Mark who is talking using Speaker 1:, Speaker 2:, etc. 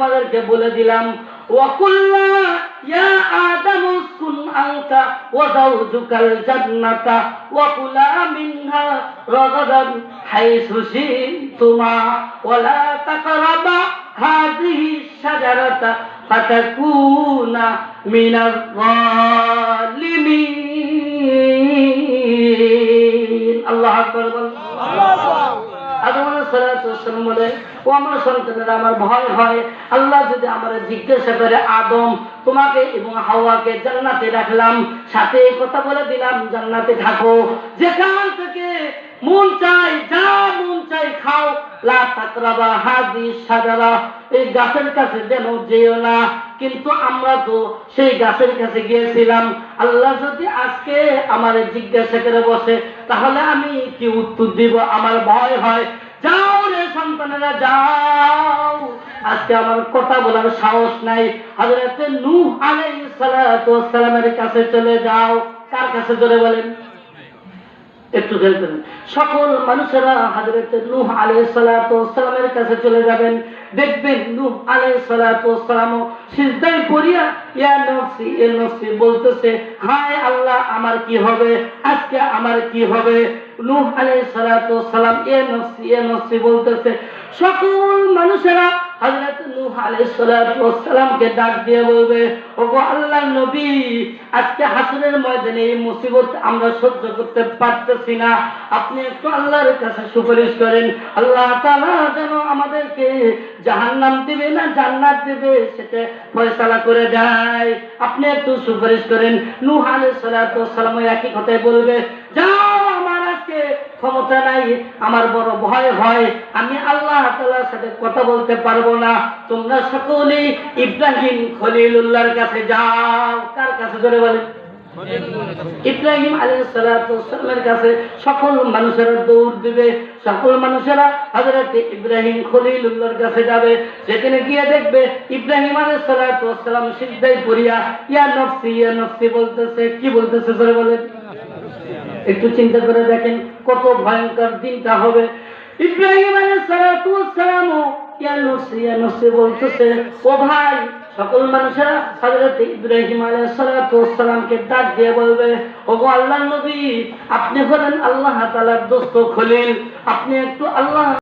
Speaker 1: আমাদেরকে বলে দিলাম ওয়াকুল্লা ইয়া আদামু উসকুন আনতা ওয়া যাওজুকাল জান্নাতা ওয়া কুলা মিনহা রাগাদান হাইসু শি'তুমা ওয়া লা তাকরাবা হাযিহি শাজারাতা ফাতাকুনা মিনাজ যালিমিন। আল্লাহু আকবার। আদম আলাইহিস সালাতু ওয়াস সালাম বলে, ও আমার সন্তানেরা, আমার ভয় হয় আল্লাহ যদি আমার জিজ্ঞাসা করে, আদম তোমাকে এবং হাওয়াকে জান্নাতে রাখলাম, সাথে এই কথা বলে দিলাম জান্নাতে থাকো, যেখান থেকে মন চাই যা মন চাই খাও, লা তাকরাবা হাযিহি শাজারা, এই গাছের কাছে যেন যেও না। কিন্তু আমরা তো সেই গাছের কাছে গিয়েছিলাম। আল্লাহ যদি আজকে আমার জিজ্ঞাসা করে বসে, তাহলে আমি কি উত্তর দিব? আমার ভয় হয়। যাও রে সন্তানেরা যাও, আজকে আমার কথা বলার সাহস নাই। হযরত নূহ আলাইহিস সালাতু ওয়াস সালামের কাছে চলে যাও। কার কাছে জোরে বলেন? একটু দেখবেন, সকল মানুষেরা হযরত নূহ আলাইহিস সালাতু ওয়াস সালামের কাছে চলে যাবেন। দেখবেন নূহ আলাইহিস সালাতু ওয়াস সালাম সিজদায় পড়িয়া ইয়া নফসি ইয়া নফসি বলতেছে, হায় আল্লাহ আমার কি হবে, আজকে আমার কি হবে। নূহ আলাইহিস সালাতু ওয়াস সালাম ইয়া নফসি বলতেছে। সকল মানুষেরা হযরত নূহ আলাইহিস সালাতু ওয়াস সালামকে ডাক দিয়ে বলবে, ওগো আল্লাহর নবী, আজকে হাসরের ময়দানে এই মুসিবত আমরা সহ্য করতে পারতেছি না, আপনি একটু আল্লাহর কাছে সুপারিশ করেন, আল্লাহ তাআলা যেন আমাদেরকে জাহান্নাম দিবে না জান্নাত দিবে সেটা ফয়সালা করে দেয়, আপনি একটু সুপারিশ করেন। নূহ আলাইহিস সালাতু ওয়াস সালাম একই কথাই বলবে, যাও আমার আজকে ক্ষমতা নাই, আমার বড় ভয় হয়, আমি আল্লাহ তাআলার সাথে কথা বলতে পারবো না, তোমরা সকলেই ইব্রাহিম খলিলুল্লাহর কাছে যাও। কার কাছে জোরে বলেন? ইব্রাহিম আলাইহিস সালাতু ওয়াস সালামের কাছে সকল মানুষেরা দৌড় দিবে, সকল মানুষেরা হযরত ইব্রাহিম খলিলুল্লাহর কাছে যাবে। সেখানে গিয়ে দেখবে ইব্রাহিম আলাইহিস সালাতু ওয়াস সালাম সিজদায় পড়িয়া ইয়া নফসি বলতেছে। কি বলতেছে জোরে বলেন? একটু চিন্তা করে দেখেন কত ভয়ঙ্কর দিনটা হবে। ইব্রাহিম আলাইহিস সালাতু ওয়াস সালাম ইয়া নফসি বলতেছে। ও ভাই, সকল মানুষেরা হযরত ইব্রাহিম আলাইহিস সালাতু ওয়াস সালামকে ডাক দিয়ে বলবে, ওগো আল্লাহর নবী, আপনি হলেন আল্লাহ তাআলার দোস্ত খলিল, আপনি একটু আল্লাহ